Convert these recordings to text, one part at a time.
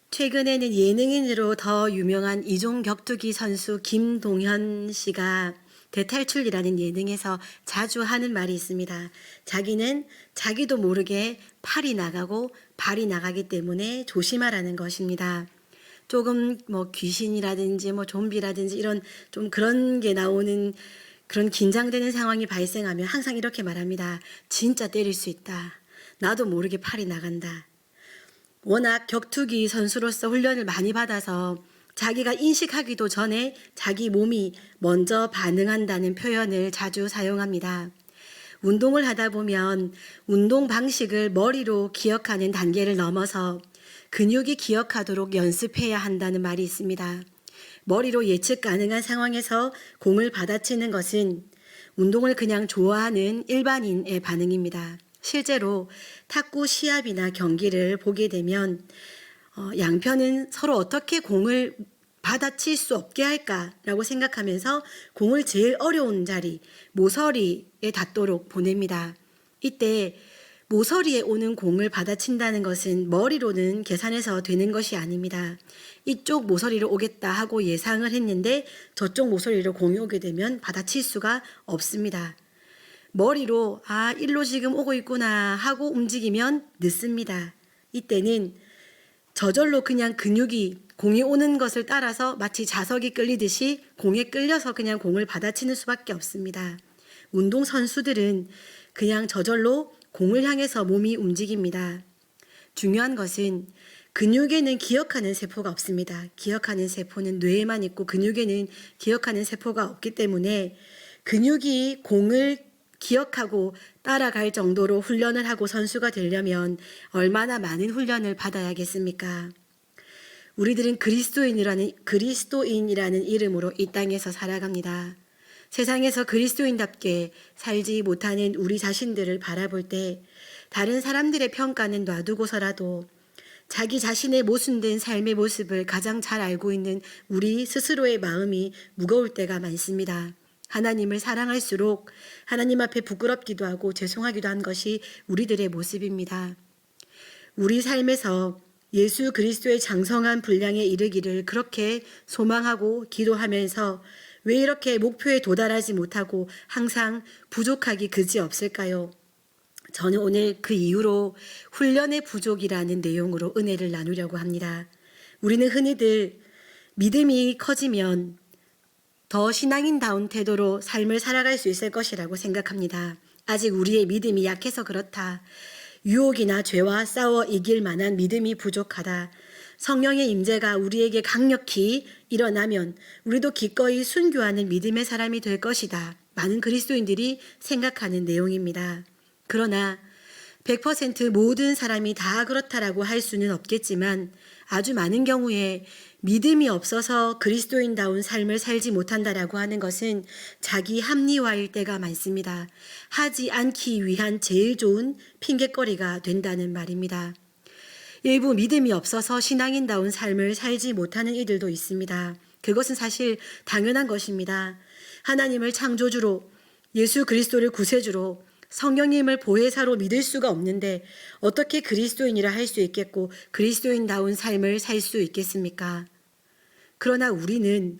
최근에는 예능인으로 더 유명한 이종 격투기 선수 김동현 씨가 대탈출이라는 예능에서 자주 하는 말이 있습니다. 자기는 자기도 모르게 팔이 나가고 발이 나가기 때문에 조심하라는 것입니다. 조금 귀신이라든지 좀비라든지 이런 좀 그런 게 나오는 그런 긴장되는 상황이 발생하면 항상 이렇게 말합니다. 진짜 때릴 수 있다. 나도 모르게 팔이 나간다. 워낙 격투기 선수로서 훈련을 많이 받아서 자기가 인식하기도 전에 자기 몸이 먼저 반응한다는 표현을 자주 사용합니다. 운동을 하다 보면 운동 방식을 머리로 기억하는 단계를 넘어서 근육이 기억하도록 연습해야 한다는 말이 있습니다. 머리로 예측 가능한 상황에서 공을 받아치는 것은 운동을 그냥 좋아하는 일반인의 반응입니다. 실제로 탁구 시합이나 경기를 보게 되면 양편은 서로 어떻게 공을 받아칠 수 없게 할까라고 생각하면서 공을 제일 어려운 자리, 모서리에 닿도록 보냅니다. 이때 모서리에 오는 공을 받아친다는 것은 머리로는 계산해서 되는 것이 아닙니다. 이쪽 모서리로 오겠다 하고 예상을 했는데 저쪽 모서리로 공이 오게 되면 받아칠 수가 없습니다. 머리로 일로 지금 오고 있구나 하고 움직이면 늦습니다. 이때는 저절로 그냥 근육이 공이 오는 것을 따라서 마치 자석이 끌리듯이 공에 끌려서 그냥 공을 받아치는 수밖에 없습니다. 운동선수들은 그냥 저절로 공을 향해서 몸이 움직입니다. 중요한 것은 근육에는 기억하는 세포가 없습니다. 기억하는 세포는 뇌에만 있고 근육에는 기억하는 세포가 없기 때문에 근육이 공을 기억하고 따라갈 정도로 훈련을 하고 선수가 되려면 얼마나 많은 훈련을 받아야겠습니까? 우리들은 그리스도인이라는 이름으로 이 땅에서 살아갑니다. 세상에서 그리스도인답게 살지 못하는 우리 자신들을 바라볼 때 다른 사람들의 평가는 놔두고서라도 자기 자신의 모순된 삶의 모습을 가장 잘 알고 있는 우리 스스로의 마음이 무거울 때가 많습니다. 하나님을 사랑할수록 하나님 앞에 부끄럽기도 하고 죄송하기도 한 것이 우리들의 모습입니다. 우리 삶에서 예수 그리스도의 장성한 분량에 이르기를 그렇게 소망하고 기도하면서 왜 이렇게 목표에 도달하지 못하고 항상 부족하기 그지없을까요? 저는 오늘 그 이유로 훈련의 부족이라는 내용으로 은혜를 나누려고 합니다. 우리는 흔히들 믿음이 커지면 더 신앙인다운 태도로 삶을 살아갈 수 있을 것이라고 생각합니다. 아직 우리의 믿음이 약해서 그렇다. 유혹이나 죄와 싸워 이길 만한 믿음이 부족하다. 성령의 임재가 우리에게 강력히 일어나면 우리도 기꺼이 순교하는 믿음의 사람이 될 것이다. 많은 그리스도인들이 생각하는 내용입니다. 그러나 100% 모든 사람이 다 그렇다라고 할 수는 없겠지만 아주 많은 경우에 믿음이 없어서 그리스도인다운 삶을 살지 못한다라고 하는 것은 자기 합리화일 때가 많습니다. 하지 않기 위한 제일 좋은 핑곗거리가 된다는 말입니다. 일부 믿음이 없어서 신앙인다운 삶을 살지 못하는 이들도 있습니다. 그것은 사실 당연한 것입니다. 하나님을 창조주로 예수 그리스도를 구세주로 성령님을 보혜사로 믿을 수가 없는데 어떻게 그리스도인이라 할 수 있겠고 그리스도인다운 삶을 살 수 있겠습니까? 그러나 우리는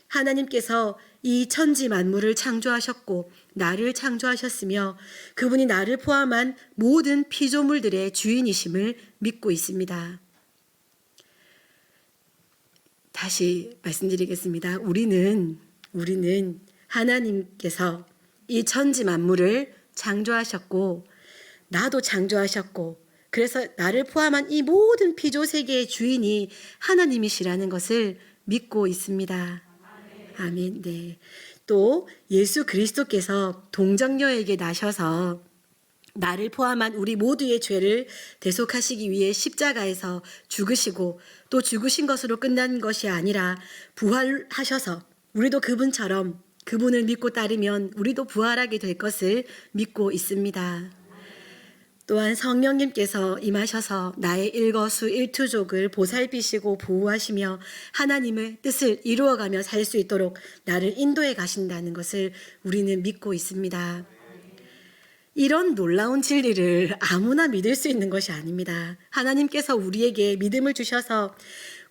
하나님께서 이 천지 만물을 창조하셨고 나를 창조하셨으며 그분이 나를 포함한 모든 피조물들의 주인이심을 믿고 있습니다. 다시 말씀드리겠습니다. 우리는 하나님께서 이 천지 만물을 창조하셨고 나도 창조하셨고 그래서 나를 포함한 이 모든 피조 세계의 주인이 하나님이시라는 것을 믿고 있습니다. 아멘. 네. 또 예수 그리스도께서 동정녀에게 나셔서 나를 포함한 우리 모두의 죄를 대속하시기 위해 십자가에서 죽으시고 또 죽으신 것으로 끝난 것이 아니라 부활하셔서 우리도 그분처럼 그분을 믿고 따르면 우리도 부활하게 될 것을 믿고 있습니다. 또한 성령님께서 임하셔서 나의 일거수일투족을 보살피시고 보호하시며 하나님의 뜻을 이루어가며 살 수 있도록 나를 인도해 가신다는 것을 우리는 믿고 있습니다. 이런 놀라운 진리를 아무나 믿을 수 있는 것이 아닙니다. 하나님께서 우리에게 믿음을 주셔서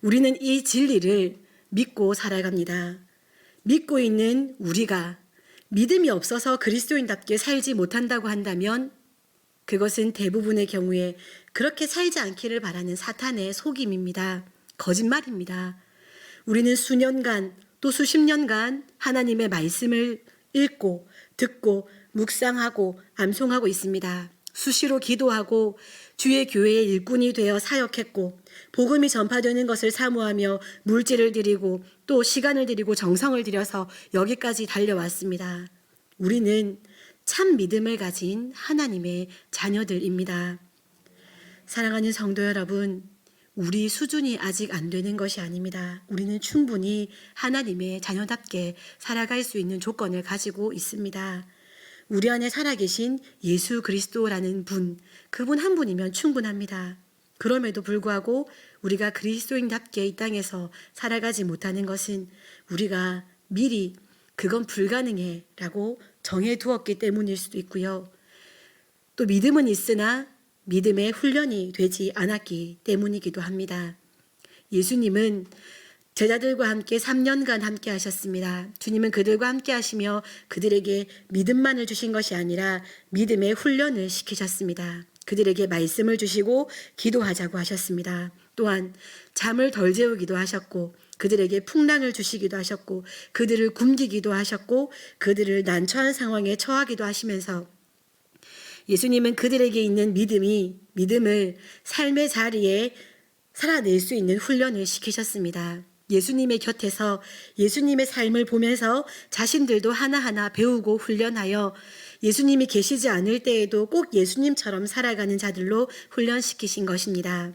우리는 이 진리를 믿고 살아갑니다. 믿고 있는 우리가 믿음이 없어서 그리스도인답게 살지 못한다고 한다면 그것은 대부분의 경우에 그렇게 살지 않기를 바라는 사탄의 속임입니다. 거짓말입니다. 우리는 수년간 또 수십 년간 하나님의 말씀을 읽고 듣고 묵상하고 암송하고 있습니다. 수시로 기도하고 주의 교회의 일꾼이 되어 사역했고 복음이 전파되는 것을 사모하며 물질을 드리고 또 시간을 드리고 정성을 들여서 여기까지 달려왔습니다. 우리는 참 믿음을 가진 하나님의 자녀들입니다. 사랑하는 성도 여러분, 우리 수준이 아직 안 되는 것이 아닙니다. 우리는 충분히 하나님의 자녀답게 살아갈 수 있는 조건을 가지고 있습니다. 우리 안에 살아계신 예수 그리스도라는 분, 그분 한 분이면 충분합니다. 그럼에도 불구하고 우리가 그리스도인답게 이 땅에서 살아가지 못하는 것은 우리가 미리 그건 불가능해 라고 정해두었기 때문일 수도 있고요. 또 믿음은 있으나 믿음의 훈련이 되지 않았기 때문이기도 합니다. 예수님은 제자들과 함께 3년간 함께 하셨습니다. 주님은 그들과 함께 하시며 그들에게 믿음만을 주신 것이 아니라 믿음의 훈련을 시키셨습니다. 그들에게 말씀을 주시고 기도하자고 하셨습니다. 또한 잠을 덜 재우기도 하셨고 그들에게 풍랑을 주시기도 하셨고 그들을 굶기기도 하셨고 그들을 난처한 상황에 처하기도 하시면서 예수님은 그들에게 있는 믿음을 삶의 자리에 살아낼 수 있는 훈련을 시키셨습니다. 예수님의 곁에서 예수님의 삶을 보면서 자신들도 하나하나 배우고 훈련하여 예수님이 계시지 않을 때에도 꼭 예수님처럼 살아가는 자들로 훈련시키신 것입니다.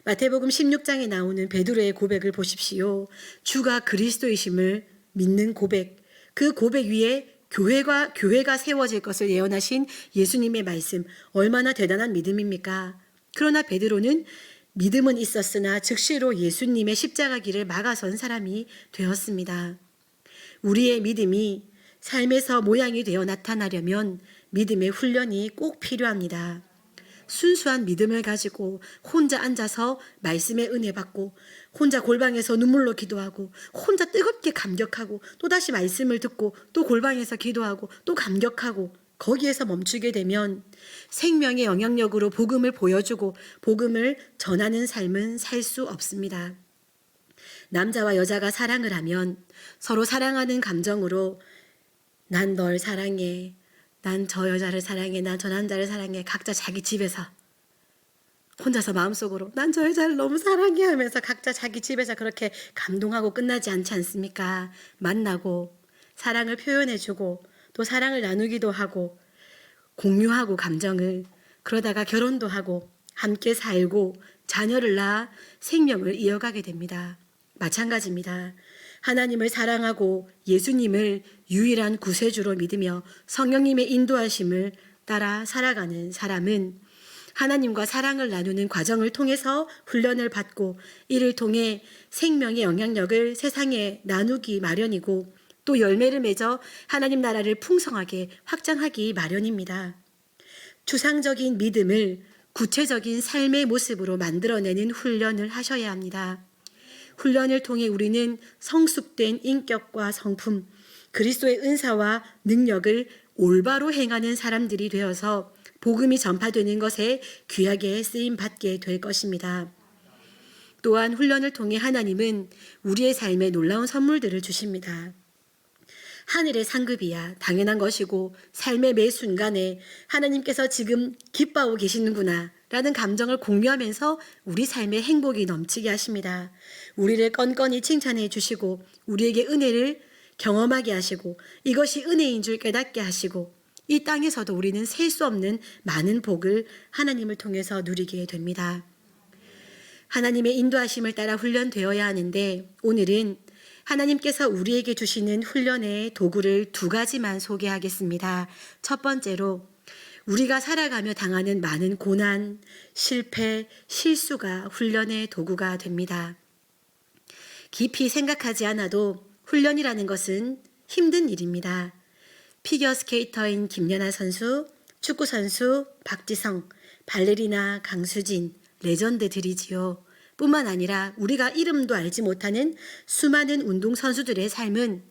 마태복음 16장에 나오는 베드로의 고백을 보십시오. 주가 그리스도이심을 믿는 고백, 그 고백 위에 교회가 세워질 것을 예언하신 예수님의 말씀, 얼마나 대단한 믿음입니까? 그러나 베드로는 믿음은 있었으나 즉시로 예수님의 십자가 길을 막아선 사람이 되었습니다. 우리의 믿음이 삶에서 모양이 되어 나타나려면 믿음의 훈련이 꼭 필요합니다. 순수한 믿음을 가지고 혼자 앉아서 말씀의 은혜 받고 혼자 골방에서 눈물로 기도하고 혼자 뜨겁게 감격하고 또다시 말씀을 듣고 또 골방에서 기도하고 또 감격하고 거기에서 멈추게 되면 생명의 영향력으로 복음을 보여주고 복음을 전하는 삶은 살 수 없습니다. 남자와 여자가 사랑을 하면 서로 사랑하는 감정으로 난 널 사랑해, 난 저 여자를 사랑해, 난 저 남자를 사랑해, 각자 자기 집에서 혼자서 마음속으로 난 저 여자를 너무 사랑해 하면서 각자 자기 집에서 그렇게 감동하고 끝나지 않지 않습니까? 만나고 사랑을 표현해주고 또 사랑을 나누기도 하고 공유하고 감정을 그러다가 결혼도 하고 함께 살고 자녀를 낳아 생명을 이어가게 됩니다. 마찬가지입니다. 하나님을 사랑하고 예수님을 유일한 구세주로 믿으며 성령님의 인도하심을 따라 살아가는 사람은 하나님과 사랑을 나누는 과정을 통해서 훈련을 받고 이를 통해 생명의 영향력을 세상에 나누기 마련이고 또 열매를 맺어 하나님 나라를 풍성하게 확장하기 마련입니다. 추상적인 믿음을 구체적인 삶의 모습으로 만들어내는 훈련을 하셔야 합니다. 훈련을 통해 우리는 성숙된 인격과 성품, 그리스도의 은사와 능력을 올바로 행하는 사람들이 되어서 복음이 전파되는 것에 귀하게 쓰임받게 될 것입니다. 또한 훈련을 통해 하나님은 우리의 삶에 놀라운 선물들을 주십니다. 하늘의 상급이야 당연한 것이고 삶의 매 순간에 하나님께서 지금 기뻐하고 계시는구나 라는 감정을 공유하면서 우리 삶에 행복이 넘치게 하십니다. 우리를 건건히 칭찬해 주시고 우리에게 은혜를 경험하게 하시고 이것이 은혜인 줄 깨닫게 하시고 이 땅에서도 우리는 셀 수 없는 많은 복을 하나님을 통해서 누리게 됩니다. 하나님의 인도하심을 따라 훈련되어야 하는데 오늘은 하나님께서 우리에게 주시는 훈련의 도구를 2가지만 소개하겠습니다. 첫 번째로 우리가 살아가며 당하는 많은 고난, 실패, 실수가 훈련의 도구가 됩니다. 깊이 생각하지 않아도 훈련이라는 것은 힘든 일입니다. 피겨스케이터인 김연아 선수, 축구선수 박지성, 발레리나 강수진, 레전드들이지요. 뿐만 아니라 우리가 이름도 알지 못하는 수많은 운동선수들의 삶은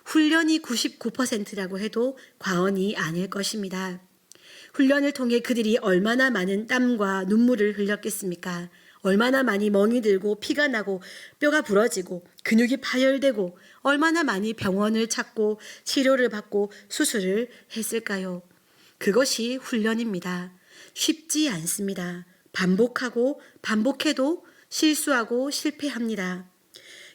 훈련이 99%라고 해도 과언이 아닐 것입니다. 훈련을 통해 그들이 얼마나 많은 땀과 눈물을 흘렸겠습니까? 얼마나 많이 멍이 들고 피가 나고 뼈가 부러지고 근육이 파열되고 얼마나 많이 병원을 찾고 치료를 받고 수술을 했을까요? 그것이 훈련입니다. 쉽지 않습니다. 반복하고 반복해도 실수하고 실패합니다.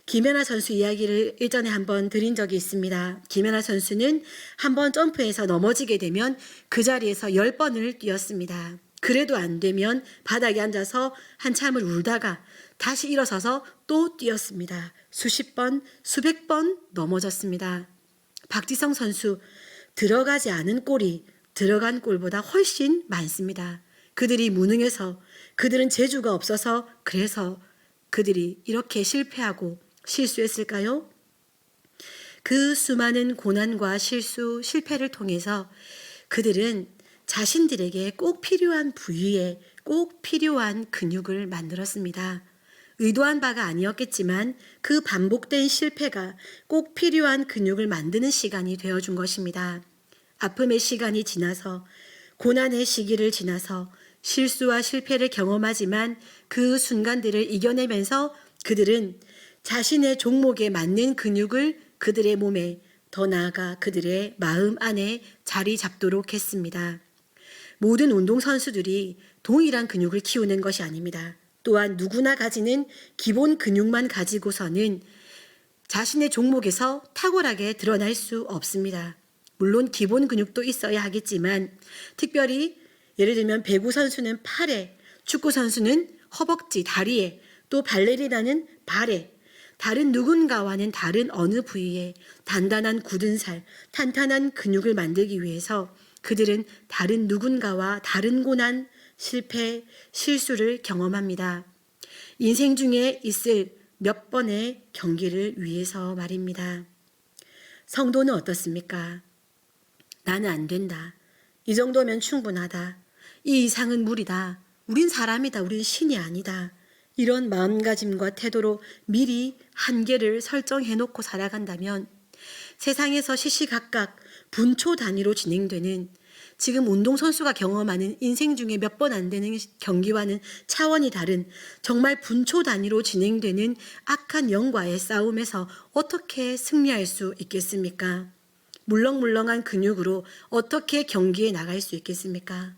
김연아 선수 이야기를 일전에 한번 드린 적이 있습니다. 김연아 선수는 한번 점프해서 넘어지게 되면 그 자리에서 10번을 뛰었습니다. 그래도 안 되면 바닥에 앉아서 한참을 울다가 다시 일어서서 또 뛰었습니다. 수십 번, 수백 번 넘어졌습니다. 박지성 선수, 들어가지 않은 골이 들어간 골보다 훨씬 많습니다. 그들이 무능해서, 그들은 재주가 없어서, 그래서 그들이 이렇게 실패하고 실수했을까요? 그 수많은 고난과 실수, 실패를 통해서 그들은 자신들에게 꼭 필요한 부위에 꼭 필요한 근육을 만들었습니다. 의도한 바가 아니었겠지만 그 반복된 실패가 꼭 필요한 근육을 만드는 시간이 되어준 것입니다. 아픔의 시간이 지나서 고난의 시기를 지나서 실수와 실패를 경험하지만 그 순간들을 이겨내면서 그들은 자신의 종목에 맞는 근육을 그들의 몸에 더 나아가 그들의 마음 안에 자리 잡도록 했습니다. 모든 운동선수들이 동일한 근육을 키우는 것이 아닙니다. 또한 누구나 가지는 기본 근육만 가지고서는 자신의 종목에서 탁월하게 드러날 수 없습니다. 물론 기본 근육도 있어야 하겠지만 특별히 예를 들면 배구 선수는 팔에, 축구 선수는 허벅지, 다리에, 또 발레리나는 발에, 다른 누군가와는 다른 어느 부위에 단단한 굳은 살, 탄탄한 근육을 만들기 위해서 그들은 다른 누군가와 다른 고난, 실패, 실수를 경험합니다. 인생 중에 있을 몇 번의 경기를 위해서 말입니다. 성도는 어떻습니까? 나는 안 된다. 이 정도면 충분하다. 이 이상은 무리다. 우린 사람이다. 우린 신이 아니다. 이런 마음가짐과 태도로 미리 한계를 설정해 놓고 살아간다면 세상에서 시시각각 분초 단위로 진행되는 지금 운동선수가 경험하는 인생 중에 몇 번 안 되는 경기와는 차원이 다른 정말 분초 단위로 진행되는 악한 영과의 싸움에서 어떻게 승리할 수 있겠습니까? 물렁물렁한 근육으로 어떻게 경기에 나갈 수 있겠습니까?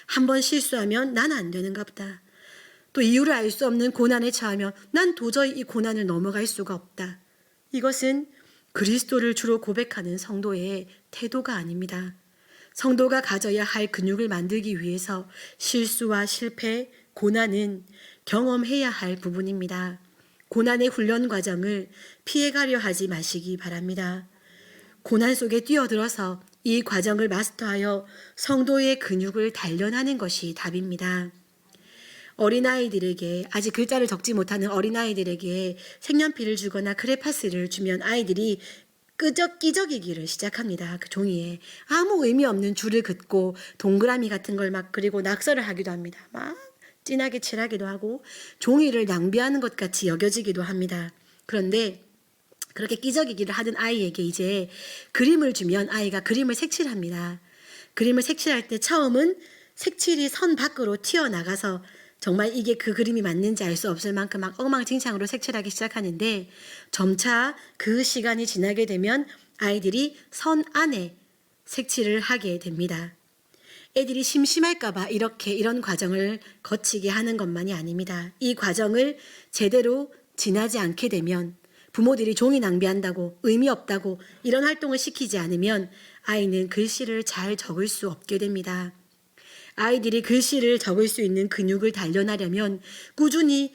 한 번 실수하면 난 안 되는가 보다. 또 이유를 알 수 없는 고난에 처하면 난 도저히 이 고난을 넘어갈 수가 없다. 이것은 그리스도를 주로 고백하는 성도의 태도가 아닙니다. 성도가 가져야 할 근육을 만들기 위해서 실수와 실패, 고난은 경험해야 할 부분입니다. 고난의 훈련 과정을 피해가려 하지 마시기 바랍니다. 고난 속에 뛰어들어서 이 과정을 마스터하여 성도의 근육을 단련하는 것이 답입니다. 어린아이들에게, 아직 글자를 적지 못하는 어린아이들에게 색연필을 주거나 크레파스를 주면 아이들이 끄적끼적이기를 시작합니다. 그 종이에 아무 의미 없는 줄을 긋고 동그라미 같은 걸 막 그리고 낙서를 하기도 합니다. 막 진하게 칠하기도 하고 종이를 낭비하는 것 같이 여겨지기도 합니다. 그런데 그렇게 끼적이기를 하던 아이에게 이제 그림을 주면 아이가 그림을 색칠합니다. 그림을 색칠할 때 처음은 색칠이 선 밖으로 튀어나가서 정말 이게 그 그림이 맞는지 알 수 없을 만큼 막 엉망진창으로 색칠하기 시작하는데 점차 그 시간이 지나게 되면 아이들이 선 안에 색칠을 하게 됩니다. 애들이 심심할까봐 이런 과정을 거치게 하는 것만이 아닙니다. 이 과정을 제대로 지나지 않게 되면 부모들이 종이 낭비한다고 의미 없다고 이런 활동을 시키지 않으면 아이는 글씨를 잘 적을 수 없게 됩니다. 아이들이 글씨를 적을 수 있는 근육을 단련하려면 꾸준히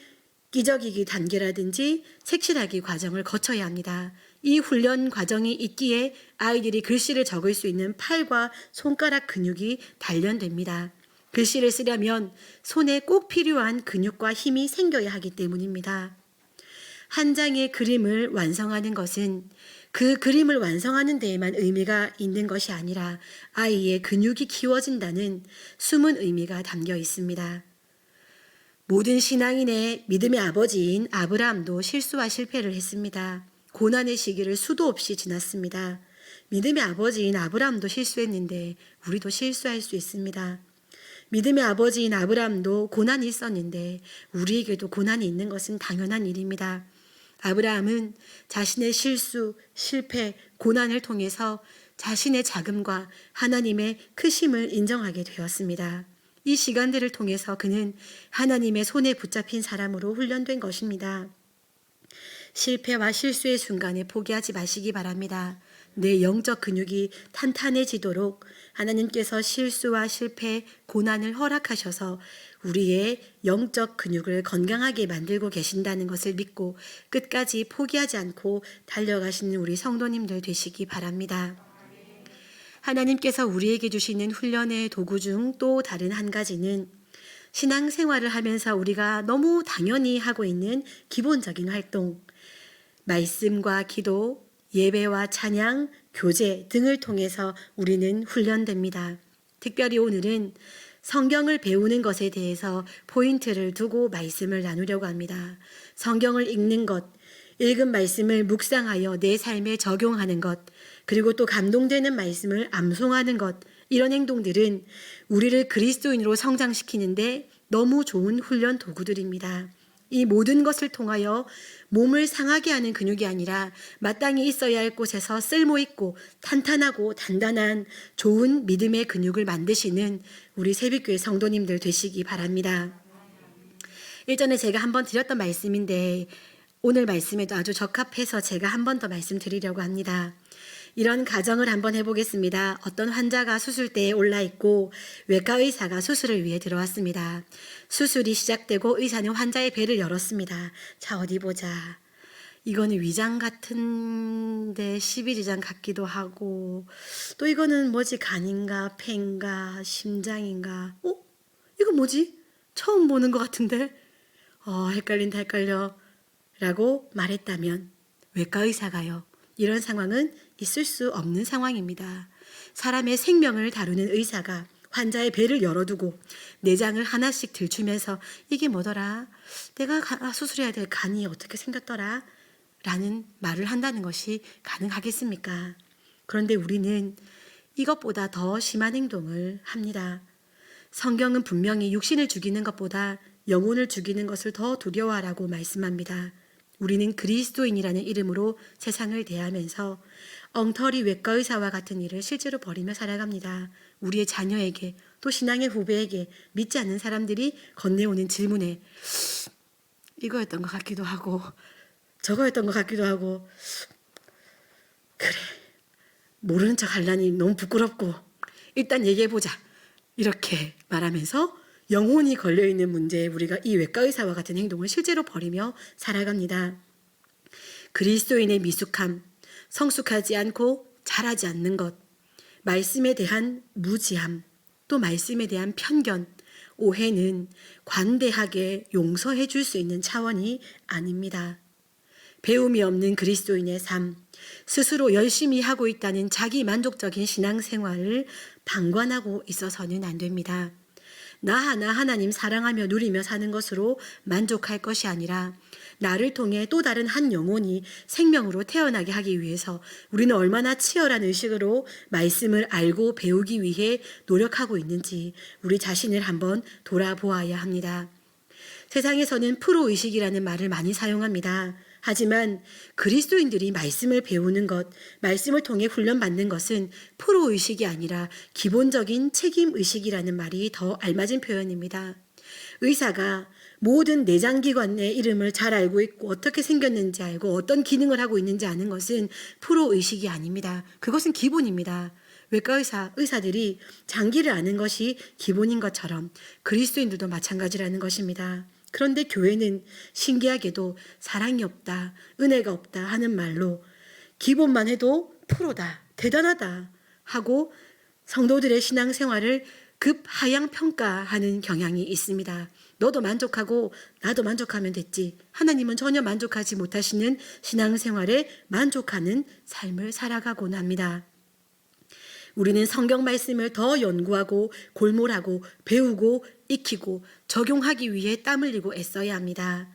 끼적이기 단계라든지 색칠하기 과정을 거쳐야 합니다. 이 훈련 과정이 있기에 아이들이 글씨를 적을 수 있는 팔과 손가락 근육이 단련됩니다. 글씨를 쓰려면 손에 꼭 필요한 근육과 힘이 생겨야 하기 때문입니다. 한 장의 그림을 완성하는 것은 그 그림을 완성하는 데에만 의미가 있는 것이 아니라 아이의 근육이 키워진다는 숨은 의미가 담겨 있습니다. 모든 신앙인의 믿음의 아버지인 아브라함도 실수와 실패를 했습니다. 고난의 시기를 수도 없이 지났습니다. 믿음의 아버지인 아브라함도 실수했는데 우리도 실수할 수 있습니다. 믿음의 아버지인 아브라함도 고난이 있었는데 우리에게도 고난이 있는 것은 당연한 일입니다. 아브라함은 자신의 실수, 실패, 고난을 통해서 자신의 자금과 하나님의 크심을 인정하게 되었습니다. 이 시간들을 통해서 그는 하나님의 손에 붙잡힌 사람으로 훈련된 것입니다. 실패와 실수의 순간에 포기하지 마시기 바랍니다. 내 영적 근육이 탄탄해지도록 하나님께서 실수와 실패, 고난을 허락하셔서 우리의 영적 근육을 건강하게 만들고 계신다는 것을 믿고 끝까지 포기하지 않고 달려가시는 우리 성도님들 되시기 바랍니다. 하나님께서 우리에게 주시는 훈련의 도구 중 또 다른 한 가지는 신앙생활을 하면서 우리가 너무 당연히 하고 있는 기본적인 활동, 말씀과 기도, 예배와 찬양, 교제 등을 통해서 우리는 훈련됩니다. 특별히 오늘은 성경을 배우는 것에 대해서 포인트를 두고 말씀을 나누려고 합니다. 성경을 읽는 것, 읽은 말씀을 묵상하여 내 삶에 적용하는 것, 그리고 또 감동되는 말씀을 암송하는 것, 이런 행동들은 우리를 그리스도인으로 성장시키는데 너무 좋은 훈련 도구들입니다. 이 모든 것을 통하여 몸을 상하게 하는 근육이 아니라 마땅히 있어야 할 곳에서 쓸모있고 탄탄하고 단단한 좋은 믿음의 근육을 만드시는 우리 새벽교회 성도님들 되시기 바랍니다. 일전에 제가 한번 드렸던 말씀인데 오늘 말씀에도 아주 적합해서 제가 한 번 더 말씀드리려고 합니다. 이런 가정을 한번 해보겠습니다. 어떤 환자가 수술대에 올라있고 외과 의사가 수술을 위해 들어왔습니다. 수술이 시작되고 의사는 환자의 배를 열었습니다. 자, 어디 보자. 이거는 위장 같은데 11위장 같기도 하고, 또 이거는 뭐지? 간인가 폐인가 심장인가? 이거 뭐지? 처음 보는 것 같은데? 헷갈린다 헷갈려 라고 말했다면 외과 의사가요, 이런 상황은 있을 수 없는 상황입니다. 사람의 생명을 다루는 의사가 환자의 배를 열어두고 내장을 하나씩 들추면서 이게 뭐더라? 내가 수술해야 될 간이 어떻게 생겼더라? 라는 말을 한다는 것이 가능하겠습니까? 그런데 우리는 이것보다 더 심한 행동을 합니다. 성경은 분명히 육신을 죽이는 것보다 영혼을 죽이는 것을 더 두려워하라고 말씀합니다. 우리는 그리스도인이라는 이름으로 세상을 대하면서 엉터리 외과 의사와 같은 일을 실제로 벌이며 살아갑니다. 우리의 자녀에게, 또 신앙의 후배에게, 믿지 않는 사람들이 건네오는 질문에 이거였던 것 같기도 하고 저거였던 것 같기도 하고, 그래, 모르는 척 하려니 너무 부끄럽고 일단 얘기해보자, 이렇게 말하면서 영혼이 걸려있는 문제에 우리가 이 외과 의사와 같은 행동을 실제로 벌이며 살아갑니다. 그리스도인의 미숙함, 성숙하지 않고 잘하지 않는 것, 말씀에 대한 무지함, 또 말씀에 대한 편견, 오해는 관대하게 용서해 줄 수 있는 차원이 아닙니다. 배움이 없는 그리스도인의 삶, 스스로 열심히 하고 있다는 자기 만족적인 신앙생활을 방관하고 있어서는 안 됩니다. 나 하나 하나님 사랑하며 누리며 사는 것으로 만족할 것이 아니라 나를 통해 또 다른 한 영혼이 생명으로 태어나게 하기 위해서 우리는 얼마나 치열한 의식으로 말씀을 알고 배우기 위해 노력하고 있는지 우리 자신을 한번 돌아보아야 합니다. 세상에서는 프로의식이라는 말을 많이 사용합니다. 하지만 그리스도인들이 말씀을 배우는 것, 말씀을 통해 훈련받는 것은 프로의식이 아니라 기본적인 책임의식이라는 말이 더 알맞은 표현입니다. 의사가 모든 내장기관의 이름을 잘 알고 있고 어떻게 생겼는지 알고 어떤 기능을 하고 있는지 아는 것은 프로의식이 아닙니다. 그것은 기본입니다. 외과 의사들이 장기를 아는 것이 기본인 것처럼 그리스도인들도 마찬가지라는 것입니다. 그런데 교회는 신기하게도 사랑이 없다, 은혜가 없다 하는 말로 기본만 해도 프로다, 대단하다 하고 성도들의 신앙생활을 급 하향평가하는 경향이 있습니다. 너도 만족하고 나도 만족하면 됐지. 하나님은 전혀 만족하지 못하시는 신앙생활에 만족하는 삶을 살아가곤 합니다. 우리는 성경 말씀을 더 연구하고 골몰하고 배우고 익히고 적용하기 위해 땀 흘리고 애써야 합니다.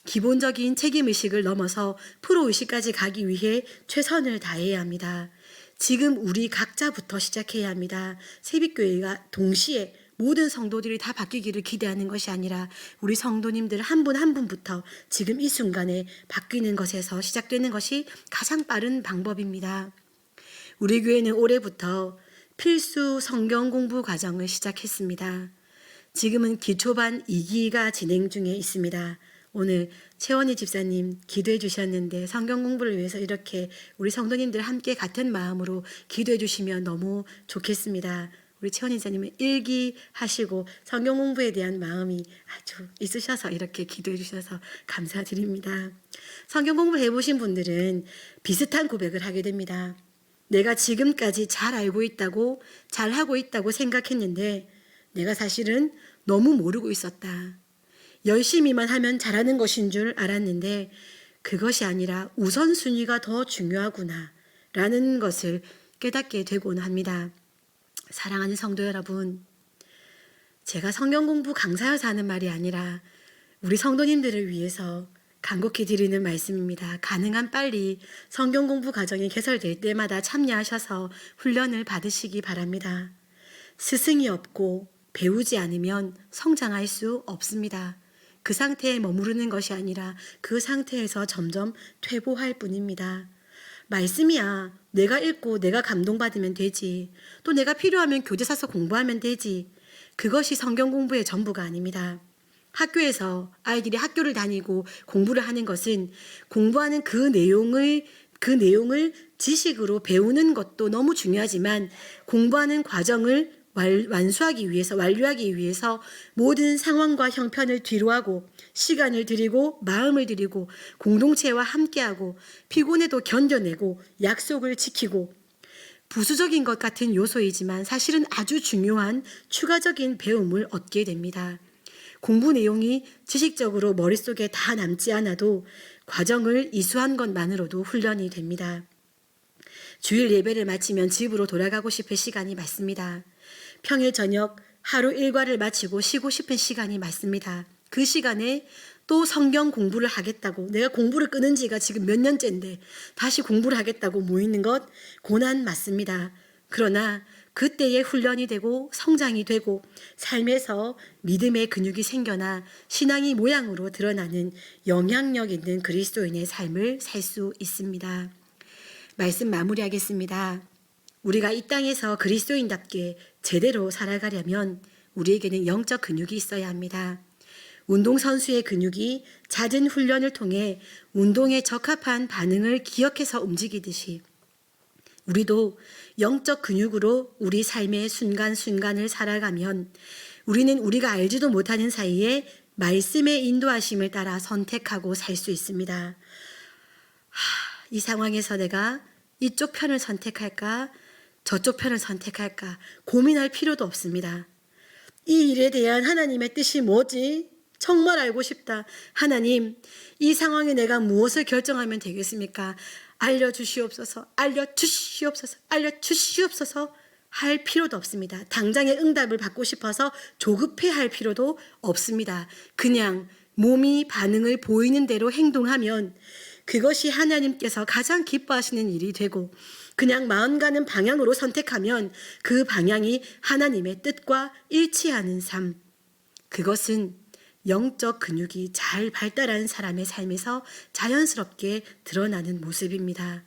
기본적인 책임의식을 넘어서 프로의식까지 가기 위해 최선을 다해야 합니다. 지금 우리 각자부터 시작해야 합니다. 새벽교회가 동시에 모든 성도들이 다 바뀌기를 기대하는 것이 아니라 우리 성도님들 한 분 한 분부터 지금 이 순간에 바뀌는 것에서 시작되는 것이 가장 빠른 방법입니다. 우리 교회는 올해부터 필수 성경 공부 과정을 시작했습니다. 지금은 기초반 2기가 진행 중에 있습니다. 오늘 최원희 집사님 기도해 주셨는데 성경 공부를 위해서 이렇게 우리 성도님들 함께 같은 마음으로 기도해 주시면 너무 좋겠습니다. 우리 최원희 집사님은 1기 하시고 성경 공부에 대한 마음이 아주 있으셔서 이렇게 기도해 주셔서 감사드립니다. 성경 공부를 해보신 분들은 비슷한 고백을 하게 됩니다. 내가 지금까지 잘 알고 있다고, 잘 하고 있다고 생각했는데 내가 사실은 너무 모르고 있었다. 열심히만 하면 잘하는 것인 줄 알았는데 그것이 아니라 우선순위가 더 중요하구나 라는 것을 깨닫게 되곤 합니다. 사랑하는 성도 여러분, 제가 성경 공부 강사여서 하는 말이 아니라 우리 성도님들을 위해서 간곡히 드리는 말씀입니다. 가능한 빨리 성경 공부 과정이 개설될 때마다 참여하셔서 훈련을 받으시기 바랍니다. 스승이 없고 배우지 않으면 성장할 수 없습니다. 그 상태에 머무르는 것이 아니라 그 상태에서 점점 퇴보할 뿐입니다. 말씀이야. 내가 읽고 내가 감동받으면 되지. 또 내가 필요하면 교재 사서 공부하면 되지. 그것이 성경 공부의 전부가 아닙니다. 학교에서 아이들이 학교를 다니고 공부를 하는 것은 공부하는 그 내용을 지식으로 배우는 것도 너무 중요하지만 공부하는 과정을 완료하기 위해서 모든 상황과 형편을 뒤로하고 시간을 들이고 마음을 들이고 공동체와 함께하고 피곤해도 견뎌내고 약속을 지키고 부수적인 것 같은 요소이지만 사실은 아주 중요한 추가적인 배움을 얻게 됩니다. 공부 내용이 지식적으로 머릿속에 다 남지 않아도 과정을 이수한 것만으로도 훈련이 됩니다. 주일 예배를 마치면 집으로 돌아가고 싶을 시간이 많습니다. 평일 저녁 하루 일과를 마치고 쉬고 싶은 시간이 많습니다. 그 시간에 또 성경 공부를 하겠다고, 내가 공부를 끊은 지가 지금 몇 년째인데 다시 공부를 하겠다고 모이는 것 고난 맞습니다. 그러나 그때에 훈련이 되고 성장이 되고 삶에서 믿음의 근육이 생겨나 신앙이 모양으로 드러나는 영향력 있는 그리스도인의 삶을 살 수 있습니다. 말씀 마무리하겠습니다. 우리가 이 땅에서 그리스도인답게 제대로 살아가려면 우리에게는 영적 근육이 있어야 합니다. 운동선수의 근육이 잦은 훈련을 통해 운동에 적합한 반응을 기억해서 움직이듯이 우리도 영적 근육으로 우리 삶의 순간순간을 살아가면 우리는 우리가 알지도 못하는 사이에 말씀의 인도하심을 따라 선택하고 살 수 있습니다. 이 상황에서 내가 이쪽 편을 선택할까? 저쪽 편을 선택할까? 고민할 필요도 없습니다. 이 일에 대한 하나님의 뜻이 뭐지? 정말 알고 싶다. 하나님, 이 상황에 내가 무엇을 결정하면 되겠습니까? 알려주시옵소서, 알려주시옵소서, 알려주시옵소서 할 필요도 없습니다. 당장의 응답을 받고 싶어서 조급해할 필요도 없습니다. 그냥 몸이 반응을 보이는 대로 행동하면 그것이 하나님께서 가장 기뻐하시는 일이 되고 그냥 마음 가는 방향으로 선택하면 그 방향이 하나님의 뜻과 일치하는 삶. 그것은 영적 근육이 잘 발달한 사람의 삶에서 자연스럽게 드러나는 모습입니다.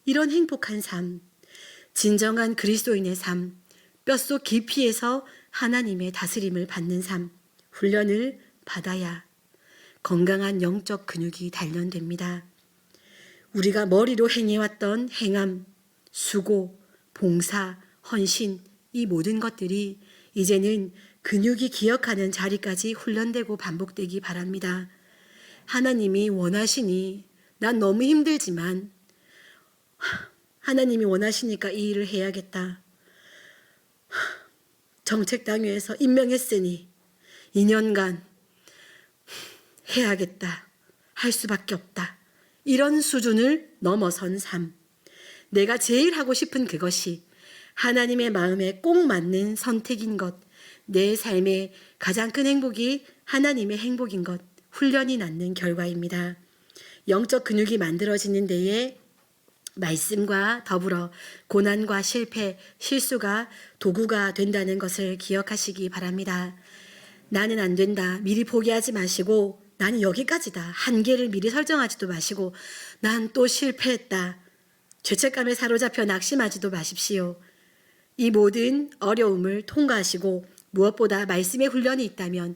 이런 행복한 삶, 진정한 그리스도인의 삶, 뼛속 깊이에서 하나님의 다스림을 받는 삶, 훈련을 받아야 건강한 영적 근육이 단련됩니다. 우리가 머리로 행해왔던 행함, 수고, 봉사, 헌신, 이 모든 것들이 이제는 근육이 기억하는 자리까지 훈련되고 반복되기 바랍니다. 하나님이 원하시니 난 너무 힘들지만 하나님이 원하시니까 이 일을 해야겠다. 정책당위에서 임명했으니 2년간 해야겠다. 할 수밖에 없다. 이런 수준을 넘어선 삶. 내가 제일 하고 싶은 그것이 하나님의 마음에 꼭 맞는 선택인 것. 내 삶의 가장 큰 행복이 하나님의 행복인 것. 훈련이 낳는 결과입니다. 영적 근육이 만들어지는 데에 말씀과 더불어 고난과 실패, 실수가 도구가 된다는 것을 기억하시기 바랍니다. 나는 안 된다. 미리 포기하지 마시고 나는 여기까지다. 한계를 미리 설정하지도 마시고 난 또 실패했다. 죄책감에 사로잡혀 낙심하지도 마십시오. 이 모든 어려움을 통과하시고 무엇보다 말씀의 훈련이 있다면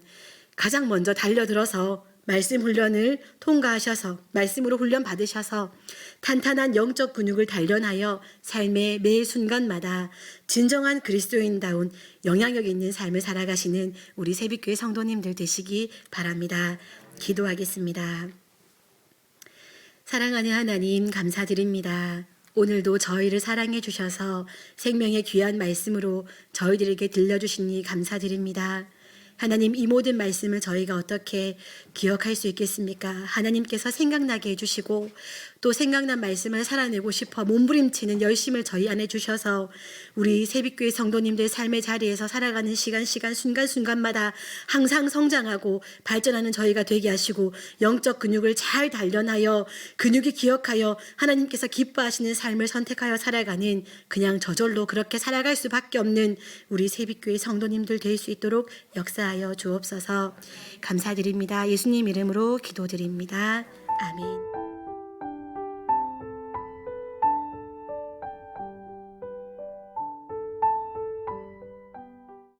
가장 먼저 달려들어서 말씀 훈련을 통과하셔서 말씀으로 훈련 받으셔서 탄탄한 영적 근육을 단련하여 삶의 매 순간마다 진정한 그리스도인다운 영향력 있는 삶을 살아가시는 우리 새빛교회 성도님들 되시기 바랍니다. 기도하겠습니다. 사랑하는 하나님 감사드립니다. 오늘도 저희를 사랑해 주셔서 생명의 귀한 말씀으로 저희들에게 들려주시니 감사드립니다. 하나님, 이 모든 말씀을 저희가 어떻게 기억할 수 있겠습니까? 하나님께서 생각나게 해주시고 또 생각난 말씀을 살아내고 싶어 몸부림치는 열심을 저희 안에 주셔서 우리 새빛교회 성도님들 삶의 자리에서 살아가는 시간 순간순간마다 항상 성장하고 발전하는 저희가 되게 하시고 영적 근육을 잘 단련하여 근육이 기억하여 하나님께서 기뻐하시는 삶을 선택하여 살아가는 그냥 저절로 그렇게 살아갈 수밖에 없는 우리 새빛교회 성도님들 될 수 있도록 역사하여 주옵소서. 감사드립니다. 예수님 이름으로 기도드립니다. 아멘.